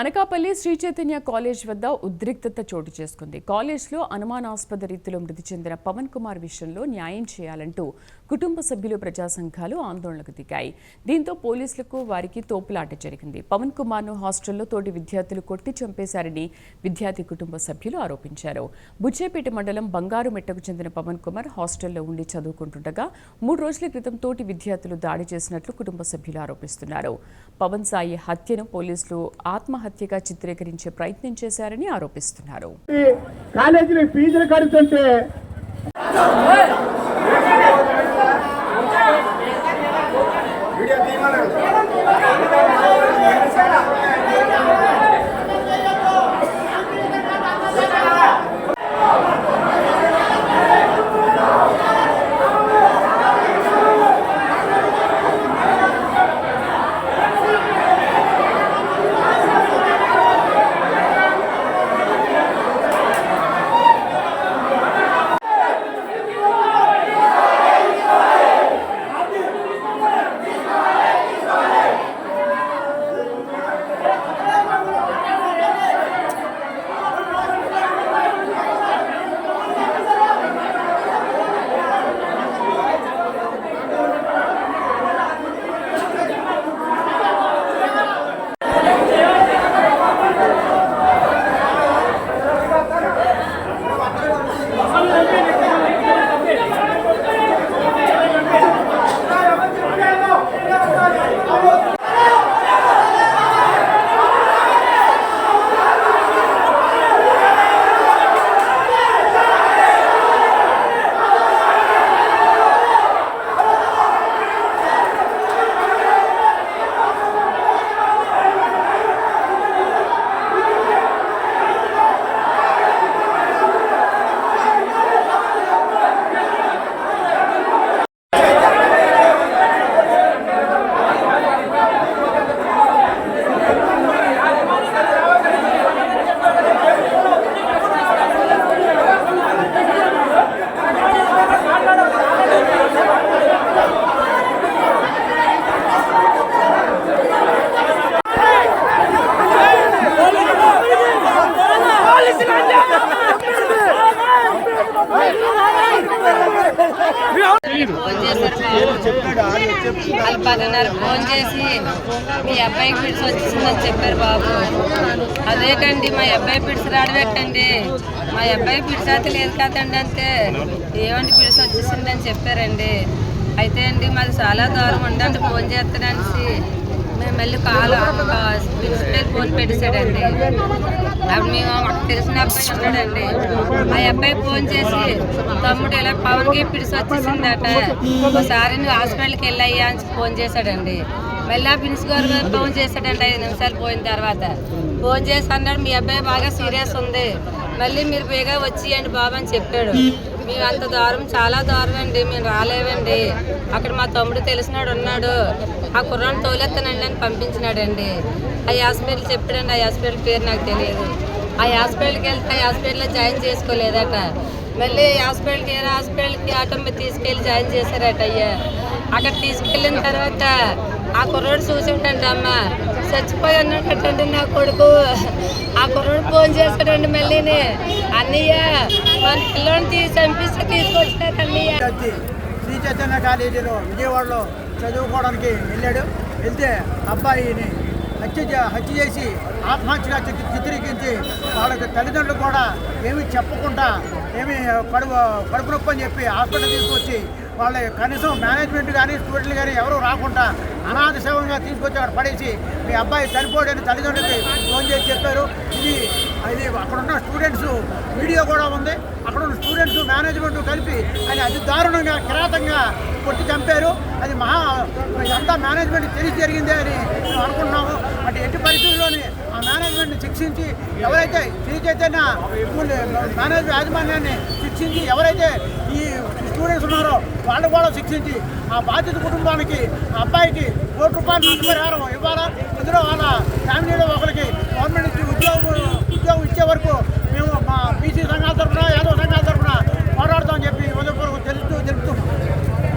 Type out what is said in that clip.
Anakapalli Shri Chaitanya college వద్ద ఉద్రిక్తత చోటు చేసుకుంది. కాలేజ్లో అనుమానాస్పద రీతిలో మృతి చెందిన పవన్ కుమార్ విషయంలో న్యాయం చేయాలంటూ కుటుంబ సభ్యులు, ప్రజా సంఘాలు ఆందోళనకు దిగాయి. దీంతో పోలీసులకు వారికి తోపులాట జరిగింది. పవన్ కుమార్ను హాస్టల్లో తోటి విద్యార్థులు కొట్టి చంపేశారని విద్యార్థి కుటుంబ సభ్యులు ఆరోపించారు. బుచ్చేపేట మండలం బంగారుమెట్టకు చెందిన పవన్ కుమార్ హాస్టల్లో ఉండి చదువుకుంటుండగా 3 రోజుల క్రితం తోటి విద్యార్థులు దాడి చేసినట్లు కుటుంబ సభ్యులు ఆరోపిస్తున్నారు. పవన్ సాయి హత్యను పోలీసులు ఆత్మహత్యగా చిత్రీకరించే ప్రయత్నం చేశారని ఆరోపిస్తున్నారు. కాలేజీలో ఫీజులు కడుతుంటే వాళ్ళు 10:30 ఫోన్ చేసి మీ అబ్బాయికి పిడిసి వచ్చేసిందని చెప్పారు బాబు. అదేటండి మా అబ్బాయి పిడిసి రాడబెట్టండి, మా అబ్బాయి పిడిసి అయితే లేదు కదండి అంతే, ఏమండి పిడిసి వచ్చేసిందని చెప్పారండి. అయితే అండి మాది చాలా దూరం ఉండండి, ఫోన్ చేస్తాడనేసి మేము మళ్ళీ ప్రిన్సిపల్ ఫోన్ పెట్టేశాడండి. అప్పుడు మేము మాకు తెలిసిన అబ్బాయి ఉన్నాడండి, మా అబ్బాయి ఫోన్ చేసి తమ్ముడు ఇలా పవన్కి పిడిసి వచ్చేసిందట, ఒకసారి నువ్వు హాస్పిటల్కి వెళ్ళయ్యా అని ఫోన్ చేశాడండి. మళ్ళీ ఆ ప్రిన్సిపల్ గారు ఫోన్ చేశాడండి 5 నిమిషాలు పోయిన తర్వాత. ఫోన్ చేసి అన్నాడు మీ అబ్బాయి బాగా సీరియస్ ఉంది, మళ్ళీ మీరు బేగా వచ్చేయండి బాబు అని చెప్పాడు. మేము అంత దూరం, చాలా దూరం అండి, మేము రాలేవండి. అక్కడ మా తమ్ముడు తెలిసినాడు ఉన్నాడు, ఆ కుర్రాన్ని తోలెత్తనండి అని పంపించినాడండి. ఆ హాస్పిటల్ చెప్పాడండి, ఆ హాస్పిటల్ పేరు నాకు తెలియదు. ఆ హాస్పిటల్కి వెళ్తే ఆ హాస్పిటల్లో జాయిన్ చేసుకోలేదట. మళ్ళీ హాస్పిటల్కి ఆటో మీద తీసుకెళ్ళి జాయిన్ చేశారట. అయ్యా అక్కడ తీసుకెళ్ళిన తర్వాత ఆ కుర్రోడు చూసాడండి, అమ్మ చచ్చిపోయి అన్నాడటండి నా కొడుకు. ఆ కుర్రోడు ఫోన్ చేశాడండి మళ్ళీని, అన్నయ్య మన పిల్లోని చంపిస్తే తీసుకొచ్చినారు అన్నయ్య. శ్రీ చైతన్య కాలేజీలో విజయవాడలో చదువుకోవడానికి వెళ్ళాడు. వెళ్తే అబ్బాయిని హత్య చేసి ఆత్మహత్యగా చిత్రీకరించి వాళ్ళకి తల్లిదండ్రులు కూడా ఏమీ చెప్పకుండా కడుపు నొప్పి అని చెప్పి హాస్పిటల్ తీసుకొచ్చి వాళ్ళ కనీసం మేనేజ్మెంట్ కానీ స్టూడెంట్లు కానీ ఎవరు రాకుండా అనాథ సేవంగా తీసుకొచ్చి అక్కడ పడేసి మీ అబ్బాయి చనిపోయాడని తల్లిదండ్రులకి ఫోన్ చేసి చెప్పారు. ఇది అక్కడున్న స్టూడెంట్స్ వీడియో కూడా ఉంది. అక్కడున్న స్టూడెంట్స్ మేనేజ్మెంట్ కలిపి అది అతి దారుణంగా కిరాతంగా కొట్టి చంపారు. అది ఇదంతా మేనేజ్మెంట్ తెలిసి జరిగిందే అని మేము అనుకుంటున్నాము. అంటే ఎట్టి పరిస్థితుల్లోని ఆ మేనేజ్మెంట్ని శిక్షించి, ఎవరైతే శ్రీ చైతన్య స్కూల్ మేనేజ్మెంట్ యాజమాన్యాన్ని శిక్షించి, ఎవరైతే ఈ స్టూడెంట్స్ ఉన్నారో వాళ్ళు కూడా శిక్షించి ఆ బాధిత కుటుంబానికి, ఆ అబ్బాయికి ₹1 నష్టపరిహారం ఇవ్వాలా. ఇందులో వాళ్ళ ఫ్యామిలీలో ఒకరికి గవర్నమెంట్ నుంచి ఉద్యోగం ఇచ్చే వరకు మేము మా బీసీ సంఘాల తరఫున, యాదవ సంఘాల తరఫున పోరాడతామని చెప్పి